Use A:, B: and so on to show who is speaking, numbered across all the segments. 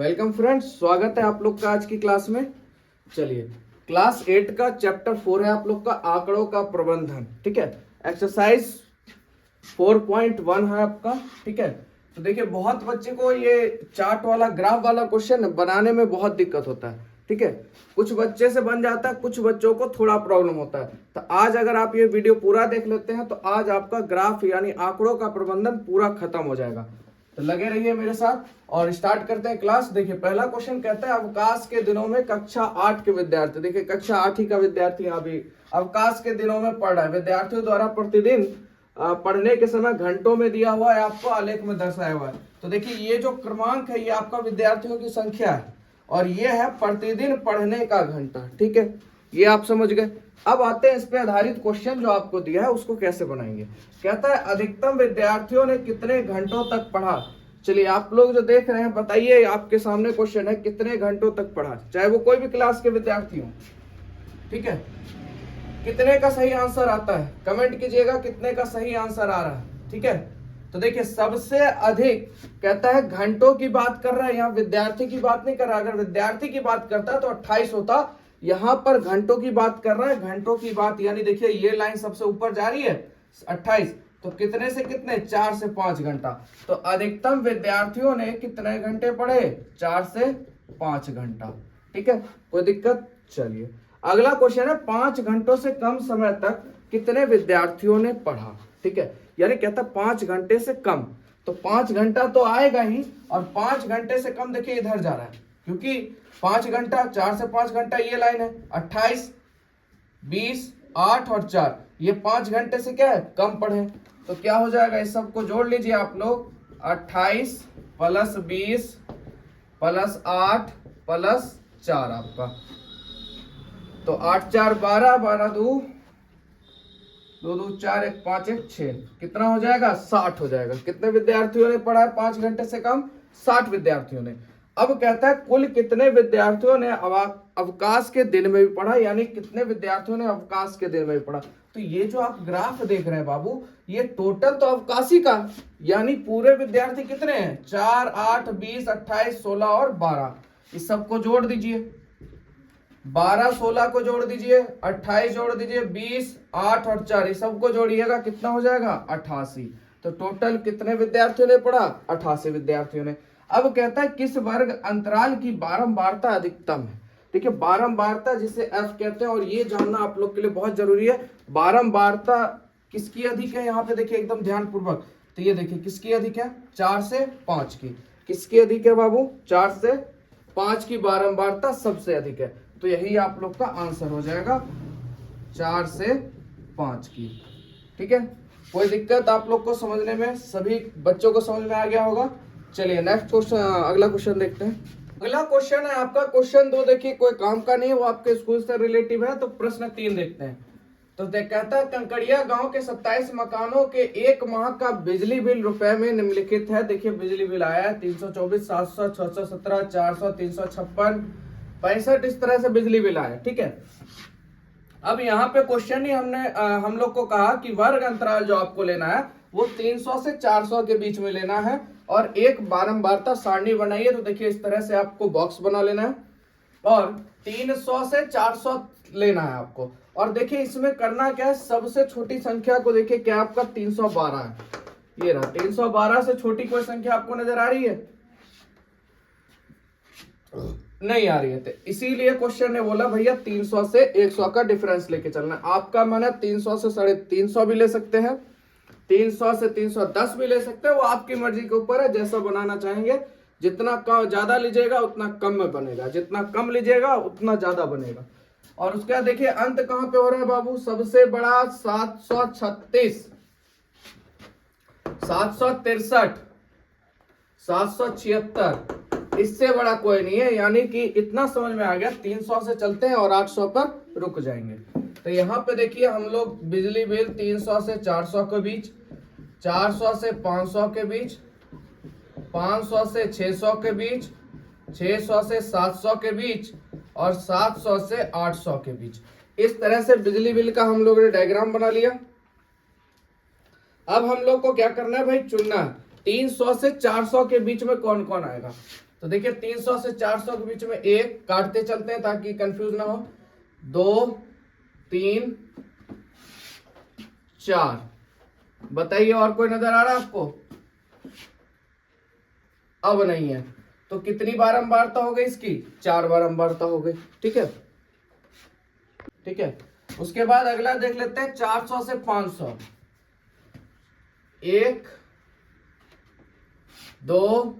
A: Welcome friends, स्वागत है आप लोग का आज की क्लास में। चलिए, क्लास 8 का चैप्टर 4 है आप लोग का आंकड़ों का प्रबंधन। ठीक है, एक्सरसाइज 4.1 है आपका। ठीक है, तो देखिए बहुत बच्चे को ये चार्ट वाला ग्राफ वाला क्वेश्चन बनाने में बहुत दिक्कत होता है। ठीक है, कुछ बच्चे से बन जाता है, कुछ बच्चों को थोड़ा प्रॉब्लम होता है। तो आज अगर आप ये वीडियो पूरा देख लेते हैं तो आज आपका ग्राफ यानी आंकड़ों का प्रबंधन पूरा खत्म हो जाएगा। तो लगे रहिए मेरे साथ और स्टार्ट करते हैं क्लास। देखिए पहला क्वेश्चन कहता है अवकाश के दिनों में कक्षा 8 के विद्यार्थी, देखिए कक्षा 8 ही का विद्यार्थी यहाँ भी अवकाश के दिनों में पढ़ रहा है। विद्यार्थियों द्वारा प्रतिदिन पढ़ने के समय घंटों में दिया हुआ है, आपको आलेख में दर्शाया हुआ है। तो देखिए ये जो क्रमांक है ये आपका विद्यार्थियों की संख्या है और ये है प्रतिदिन पढ़ने का घंटा। ठीक है, ये आप समझ गए। अब आते हैं इस पे आधारित क्वेश्चन जो आपको दिया है उसको कैसे बनाएंगे। कहता है अधिकतम विद्यार्थियों ने कितने घंटों तक पढ़ा। चलिए आप लोग जो देख रहे हैं बताइए, आपके सामने क्वेश्चन है कितने घंटों तक पढ़ा, चाहे वो कोई भी क्लास के विद्यार्थी हो। ठीक है, कितने का सही आंसर आता है कमेंट कीजिएगा, कितने का सही आंसर आ रहा है। ठीक है, तो देखिए सबसे अधिक कहता है घंटों की बात कर रहा है, यहाँ विद्यार्थी की बात नहीं कर रहा। अगर विद्यार्थी की बात करता तो 28 होता, यहाँ पर घंटों की बात कर रहा है। घंटों की बात यानी देखिए ये लाइन सबसे ऊपर जा रही है 28, तो कितने से कितने 4 से 5 घंटा। तो अधिकतम विद्यार्थियों ने कितने घंटे पढ़े 4 से 5 घंटा। ठीक है, कोई दिक्कत। चलिए अगला क्वेश्चन है 5 घंटों से कम समय तक कितने विद्यार्थियों ने पढ़ा। ठीक है, यानी कहता 5 घंटे से कम, तो 5 घंटा तो आएगा ही और 5 घंटे से कम देखिए इधर जा रहा है, क्योंकि 5 घंटा 4 से 5 घंटा ये लाइन है 28, 20, 8 और 4, ये 5 घंटे से क्या है कम पढ़े। तो क्या हो जाएगा, इस सबको जोड़ लीजिए आप लोग, 28 प्लस 20 प्लस 8 प्लस 4 आपका, तो 8 4 12, 12 2 2 2 4 1 5 1 6, कितना हो जाएगा 60 हो जाएगा। कितने विद्यार्थियों ने पढ़ा है 5 घंटे से कम, 60 विद्यार्थियों ने। अब कहता है कुल कितने विद्यार्थियों ने अवकाश के दिन में भी पढ़ा, यानी कितने विद्यार्थियों ने अवकाश के दिन में भी पढ़ा। तो ये जो आप ग्राफ देख रहे हैं बाबू, ये टोटल तो अवकाशी का, यानी पूरे विद्यार्थी कितने हैं 4 8 20 28 16 और 12, इस सबको जोड़ दीजिए। 12 16 को जोड़ दीजिए, 28 जोड़ दीजिए, 20 8 और 4, ये सबको जोड़िएगा, कितना हो जाएगा 88। तो टोटल कितने विद्यार्थियों ने पढ़ा 88 विद्यार्थियों ने। अब कहता है किस वर्ग अंतराल की बारंबारता अधिकतम है। देखिए बारंबारता जिसे एफ कहते हैं, और ये जानना आप लोग के लिए बहुत जरूरी है, बारंबारता किसकी अधिक है। यहाँ पे देखिए एकदम ध्यान पूर्वक, तो ये देखिए किसकी अधिक है 4 से 5 की। किसकी अधिक है बाबू 4 से 5 की बारंबारता सबसे अधिक है। तो यही आप लोग का आंसर हो जाएगा 4 से 5 की। ठीक है, कोई दिक्कत आप लोग को समझने में, सभी बच्चों को समझ में आ गया होगा। चलिए नेक्स्ट क्वेश्चन, अगला क्वेश्चन देखते हैं। अगला क्वेश्चन है आपका क्वेश्चन 2, देखिए कोई काम का नहीं है, वो आपके स्कूल से रिलेटिव है। तो प्रश्न 3 देखते हैं। तो कहता है कंकड़िया गांव के 27 मकानों के 1 माह का बिजली बिल रुपए में निम्नलिखित है। देखिए बिजली बिल आया है 324, 700, 617, 400, 356, 65, इस तरह से बिजली बिल आया। ठीक है, अब यहाँ पे क्वेश्चन ही हम लोग को कहा कि वर्ग अंतराल जो आपको लेना है वो 300 से 400 के बीच में लेना है और एक बारंबारता सारणी बनाइए। तो देखिए इस तरह से आपको बॉक्स बना लेना है और 300 से 400 लेना है आपको। और देखिए इसमें करना क्या है, सबसे छोटी संख्या को देखिए क्या आपका 312 है, ये रहा 312 से छोटी कोई संख्या आपको नजर आ रही है, नहीं आ रही है। तो इसीलिए क्वेश्चन ने बोला भैया 300 से 100 का डिफरेंस लेके चलना है। आपका मन है 300 से 350 भी ले सकते हैं, 300 से 310 भी ले सकते हैं, वो आपकी मर्जी के ऊपर है, जैसा बनाना चाहेंगे। जितना ज्यादा लीजिएगा उतना कम में बनेगा, जितना कम लीजिएगा उतना ज्यादा बनेगा। और उसके बाद देखिए अंत कहां पे हो रहा है बाबू, सबसे बड़ा 736, 763, 776, इससे बड़ा कोई नहीं है। यानी कि इतना समझ में आ गया, 300 से चलते हैं और 800 पर रुक जाएंगे। तो यहाँ पे देखिए हम लोग बिजली बिल 300 से 400 के बीच, 400 से 500 के बीच, 500 से 600 के बीच, 600 से 700 के बीच और 700 से 800 के बीच, इस तरह से बिजली बिल का हम लोगों ने डायग्राम बना लिया। अब हम लोग को क्या करना है भाई, चुनना है 300 से 400 के बीच में कौन कौन आएगा। तो देखिए 300 से 400 के बीच में एक काटते चलते हैं ताकि कंफ्यूज ना हो, 2 3 4। बताइए और कोई नजर आ रहा है आपको? अब नहीं है तो कितनी बारंबारता हो गई इसकी? 4 बारंबारता हो गई। ठीक है, ठीक है। उसके बाद अगला देख लेते हैं 400 से 500। 1 2,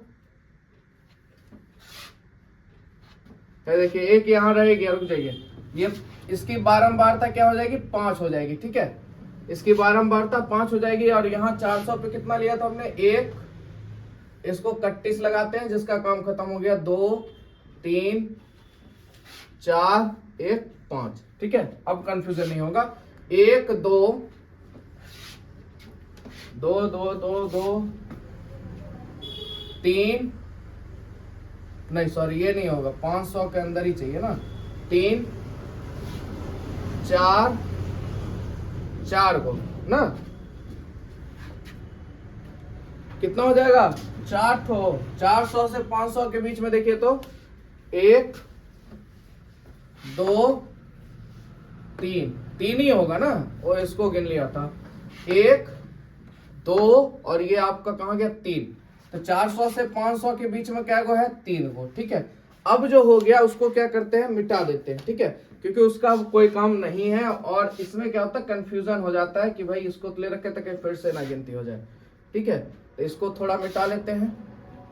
A: देखिए एक यहां रहेगी, रुक जाइए, ये इसकी बारंबारता क्या हो जाएगी? 5 हो जाएगी। ठीक है, इसकी बारंबारता 5 हो जाएगी। और यहाँ 400 पे कितना लिया था हमने? 1, इसको 31 लगाते हैं जिसका काम खत्म हो गया। 2 3 4 1 5। ठीक है, अब कंफ्यूजन नहीं होगा। 1 2 2 2 2 2 3, नहीं सॉरी ये नहीं होगा, 500 के अंदर ही चाहिए ना। 3 4 4 को ना कितना हो जाएगा? 4 ठो। 400 से 500 के बीच में देखिए तो 1 2 3, 3 ही होगा ना, वो इसको गिन लिया था। 1 2 और ये आपका कहाँ गया? 3। तो 400 से 500 के बीच में क्या गो है? 3 गो। ठीक है, अब जो हो गया उसको क्या करते हैं? मिटा देते हैं। ठीक है, क्योंकि उसका कोई काम नहीं है। और इसमें क्या होता है? कंफ्यूजन हो जाता है कि भाई इसको ले रखे तो फिर से ना गिनती हो जाए। ठीक है, तो इसको थोड़ा मिटा लेते हैं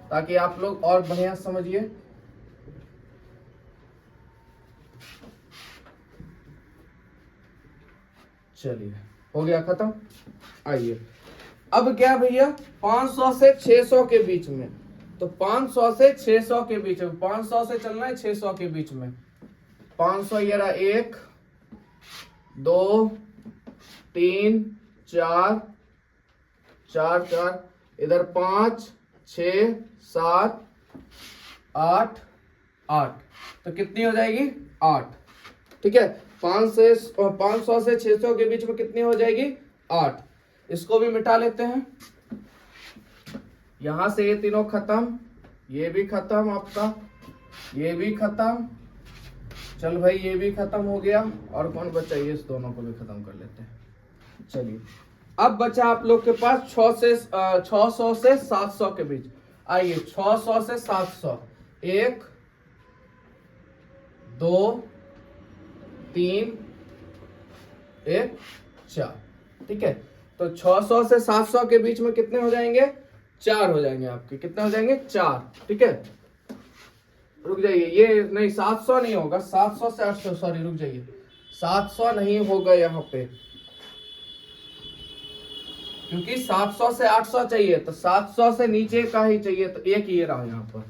A: ताकि आप लोग और बढ़िया समझिए। चलिए हो गया खत्म। आइए अब क्या भैया? 500 से 600 के बीच में, तो 500 से 600 के बीच में, 500 से चलना है 600 के बीच में। 500 ये रहा, 1 2 3 4 4 4, इधर 5 6 7 8 8, तो कितनी हो जाएगी? 8। ठीक है, 500 से 600 के बीच में कितनी हो जाएगी? 8। इसको भी मिटा लेते हैं। यहां से ये तीनों खत्म, ये भी खत्म आपका, ये भी खत्म। चल भाई ये भी खत्म हो गया। और कौन बचा? ये इस दोनों को भी खत्म कर लेते हैं। चलिए अब बचा आप लोग के पास 600 से 700 के बीच। आइए 600 से 700, 1 2 3 1 4। ठीक है, तो 600 से 700 के बीच में कितने हो जाएंगे? 4 हो जाएंगे आपके। कितने हो जाएंगे? 4। ठीक है, रुक जाइए, ये नहीं 700 नहीं होगा, 700 से 800, सॉरी रुक जाइए, 700 नहीं होगा यहाँ पे, क्योंकि 700 से 800 चाहिए, तो 700 से नीचे का ही चाहिए। तो एक ये रहा यहाँ पर,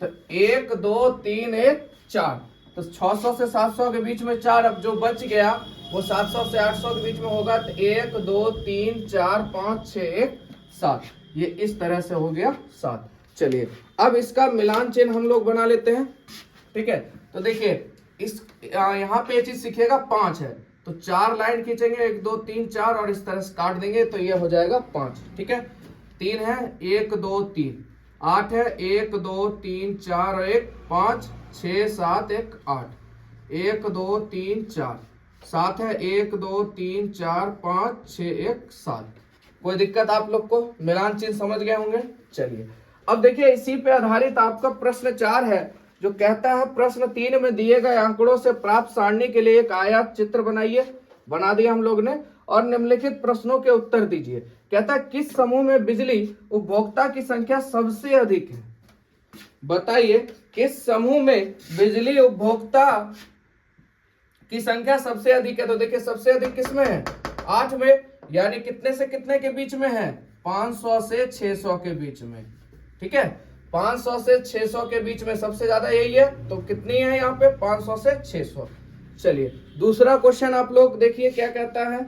A: तो 1 2 3 1 4, तो 600 से 700 के बीच में 4। अब जो बच गया वो 700 से 800 के बीच में होगा, तो 1 2 3 4 5 6 1 7, ये इस तरह से हो गया 7। चलिए अब इसका मिलान चिन्ह हम लोग बना लेते हैं। ठीक है, तो देखिए इस यहाँ पे ये चीज सीखिएगा, 5 है तो 4 लाइन खींचेंगे, 1 2 3 4 और इस तरह से काट देंगे, तो ये हो जाएगा 5। ठीक है, 3 है, 1 2 3, 8 है, 1 2 3 4 1 5 6 7 1 8, 1 2 3 4, 7 है, 1 2 3 4 5 6 1 7। कोई दिक्कत आप लोग को? मिलान चिन्ह समझ गए होंगे। चलिए अब देखिए इसी पे आधारित आपका प्रश्न 4 है, जो कहता है प्रश्न 3 में दिए गए आंकड़ों से प्राप्त सारणी के लिए एक आयत चित्र बनाइए। बना दिया हम लोग ने, और निम्नलिखित प्रश्नों के उत्तर दीजिए। कहता है किस समूह में बिजली उपभोक्ता की संख्या सबसे अधिक है? बताइए किस समूह में बिजली उपभोक्ता की संख्या सबसे अधिक है? तो देखिए सबसे अधिक किसमें है? 8 में, यानी कितने से कितने के बीच में है? 500 से 600 के बीच में। ठीक है, 500 से 600 के बीच में सबसे ज्यादा यही है, तो कितनी है यहाँ पे? 500 से 600। चलिए दूसरा क्वेश्चन आप लोग देखिए क्या कहता है।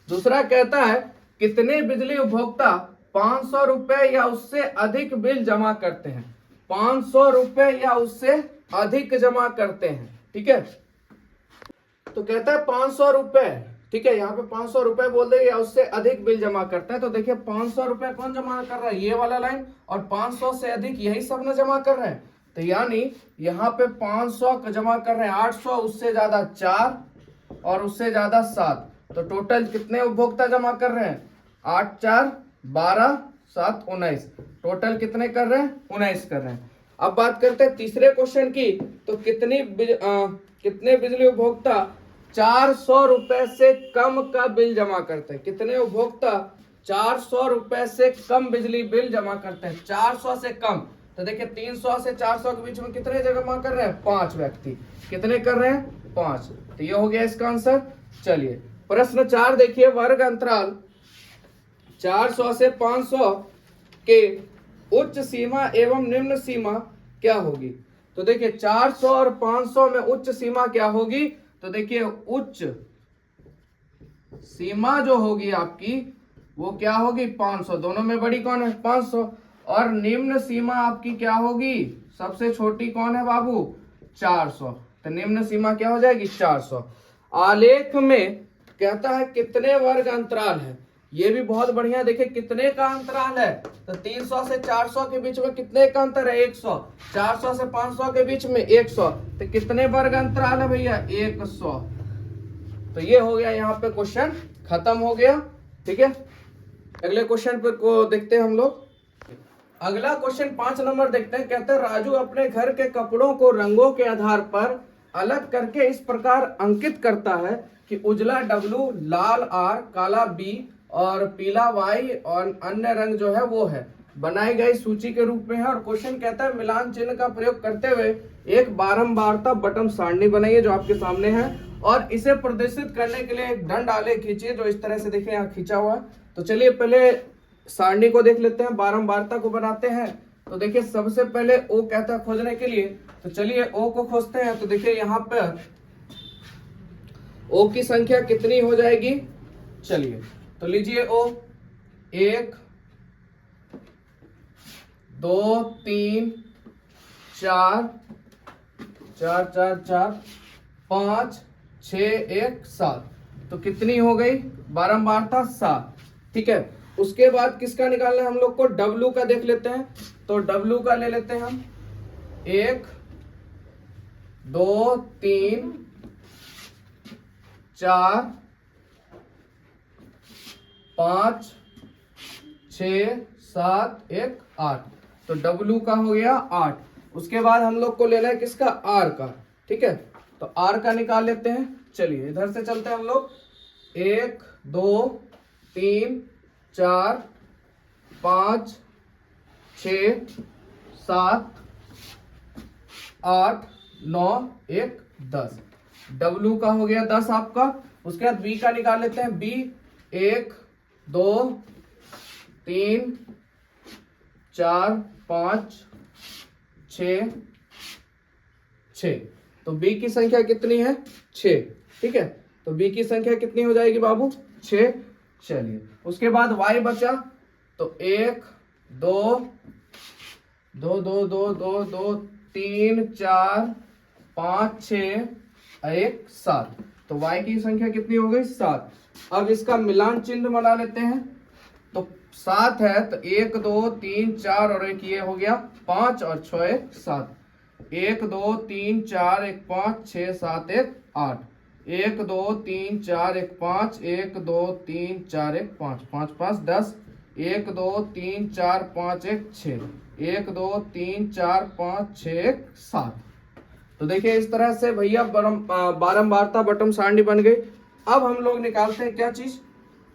A: दूसरा कहता है कितने बिजली उपभोक्ता 500 रुपए या उससे अधिक बिल जमा करते हैं? 500 रुपए या उससे अधिक जमा करते हैं। ठीक है, तो कहता है 500 रुपए, ठीक है, यहाँ पे 500 रुपए बोल दे या उससे अधिक बिल जमा करता है, तो देखिए 500 रुपए कौन जमा कर रहा है, ये वाला लाइन, और 500 से अधिक यही सब ना जमा कर रहे हैं। तो यानी यहाँ पे 500 जमा कर रहे हैं 800, उससे ज्यादा 4 और उससे ज्यादा 7, तो टोटल कितने उपभोक्ता जमा कर रहे हैं, 8 4 12 7 19, टोटल कितने कर रहे हैं, 19 कर रहे हैं। अब बात करते हैं तीसरे क्वेश्चन की, तो कितने बिजली उपभोक्ता 400 रुपए से कम का बिल जमा करते हैं, कितने उपभोक्ता 400 रुपए से कम बिजली बिल जमा करते हैं, 400 से कम। तो देखिए 300 से 400 के बीच में कितने जमा कर रहे हैं, 5 व्यक्ति, कितने कर रहे हैं, 5। तो ये हो गया इसका आंसर। चलिए प्रश्न 4 देखिए, वर्ग अंतराल 400 से 500 के उच्च सीमा एवं निम्न सीमा क्या होगी। तो देखिए 400 और 500 में उच्च सीमा क्या होगी, तो देखिए उच्च सीमा जो होगी आपकी वो क्या होगी, 500, दोनों में बड़ी कौन है, 500, और निम्न सीमा आपकी क्या होगी, सबसे छोटी कौन है बाबू, 400, तो निम्न सीमा क्या हो जाएगी, 400। आलेख में कहता है कितने वर्ग अंतराल है, ये भी बहुत बढ़िया, देखिए कितने का अंतराल है, तो 300 से 400 के बीच में कितने का अंतर है, 100, 400 से 500 के बीच में 100, तो कितने वर्ग अंतराल है भैया, 100। तो ये हो गया, यहाँ पे क्वेश्चन खत्म हो गया। ठीक है, अगले क्वेश्चन पर को देखते हैं हम लोग। अगला क्वेश्चन 5 नंबर देखते हैं, कहते हैं राजू अपने घर के कपड़ों को रंगों के आधार पर अलग करके इस प्रकार अंकित करता है कि उजला W, लाल R, काला B और पीला Y और अन्य रंग जो है वो है, बनाई गई सूची के रूप में है। और क्वेश्चन कहता है मिलान चिन्ह का प्रयोग करते हुए एक बारंबारता बटन सारणी बनाइए जो आपके सामने है, और इसे प्रदर्शित करने के लिए एक दंड आलेख खींचिए जो इस तरह से देखिए यहाँ खींचा हुआ है। तो चलिए पहले सारणी को देख लेते हैं, बारंबारता को बनाते हैं। तो देखिए सबसे पहले O कहता है खोजने के लिए, तो चलिए O को खोजते हैं। तो देखिए यहाँ पर O की संख्या कितनी हो जाएगी, चलिए तो लीजिए O 1 2 3 4 4 4 4 5 6 1 7, तो कितनी हो गई बारंबारता 7। ठीक है, उसके बाद किसका निकालना है हम लोग को, W का देख लेते हैं। तो W का ले लेते हैं हम, 1 2 3 4 5 6 7 1 8, तो W का हो गया 8। उसके बाद हम लोग को लेना है किसका, R का। ठीक है, तो R का निकाल लेते हैं। चलिए इधर से चलते हैं हम लोग, 1 2 3 4 5 6 7 8 9 1 10, W का हो गया 10 आपका। उसके बाद B का निकाल लेते हैं, B 1 2 3 4 5 6 6, तो B की संख्या कितनी है, 6। ठीक है, तो B की संख्या कितनी हो जाएगी बाबू, 6। चलिए उसके बाद Y बचा, तो 1 2 2 2 2 2 2 3 4 5 6 1 7, तो Y की संख्या कितनी हो गई, 7। अब इसका मिलान चिन्ह बना लेते हैं। तो 7 है तो 1 2 3 4 और एक ये हो गया 5 और 6 1 7, 1 2 3 4 1 5 6 7 1 8, 1 2 3 4 1 5 1 2 3 4 1 5 5 5 10, 1 2 3 4 5 1 6, 1 2 3 4 5 6 1 7। तो देखिए इस तरह से भैया बारंबारता बटन सारणी बन गई। अब हम लोग निकालते हैं क्या चीज,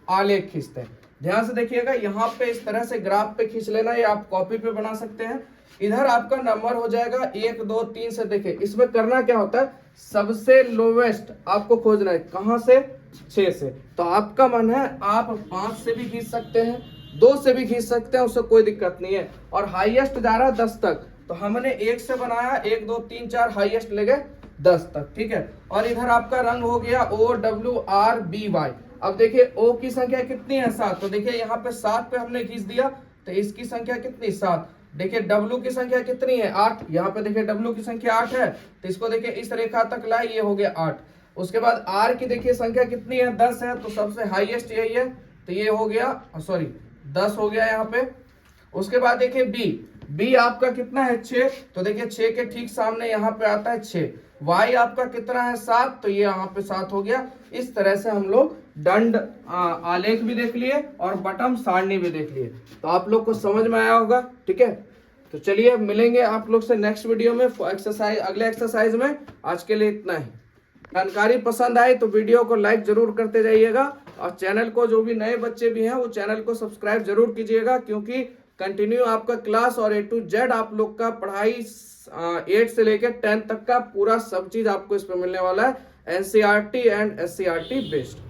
A: आलेख खींचते हैं। ध्यान से देखिएगा, यहाँ पे इस तरह से ग्राफ पे खींच लेना, ये आप कॉपी पे बना सकते हैं। इधर आपका नंबर हो जाएगा 1 2 3 से। देखिए इसमें करना क्या होता है, सबसे लोवेस्ट आपको खोजना है, कहां से, 6 से। तो आपका मन है आप 5 से भी खींच सकते हैं, 2 से भी खींच सकते हैं, उससे कोई दिक्कत नहीं है। और हाईएस्ट जा रहा है 10 तक, तो हमने 1 से बनाया, 1 2 3 4 हाईएस्ट ले गए 10 तक। ठीक है, और इधर आपका रंग हो गया OWRBY। अब देखिए O की संख्या कितनी है, 7, तो देखिए यहाँ पे 7 पे हमने खींच दिया, तो इसकी संख्या कितनी, 7। देखिए W की संख्या कितनी है, 8, यहाँ पे देखिए W की संख्या 8 है, तो इसको देखिए इस रेखा तक लाए, ये हो गया 8। उसके बाद आर की देखिए संख्या कितनी है, 10 है, तो सबसे हाईएस्ट यही है, तो ये हो गया, सॉरी 10 हो गया यहाँ पे। उसके बाद देखिए बी आपका कितना है 6, तो देखिए 6 के ठीक सामने यहाँ पे आता है 6। वाई आपका कितना है 7, तो ये यहाँ पे 7 हो गया। इस तरह से हम लोग दंड आलेख भी देख लिए और बटम सारणी भी देख लिए, तो आप लोग को समझ में आया होगा। ठीक है, तो चलिए मिलेंगे आप लोग से नेक्स्ट वीडियो में एक्सरसाइज, अगले एक्सरसाइज में। आज के लिए इतना ही। जानकारी पसंद आए तो वीडियो को लाइक जरूर करते जाइएगा, और चैनल को, जो भी नए बच्चे भी हैं वो चैनल को सब्सक्राइब जरूर कीजिएगा, क्योंकि कंटिन्यू आपका क्लास और A to Z आप लोग का पढ़ाई 8 से लेकर 10 तक का पूरा सब चीज आपको इसमें मिलने वाला है, NCERT एंड SCERT बेस्ड।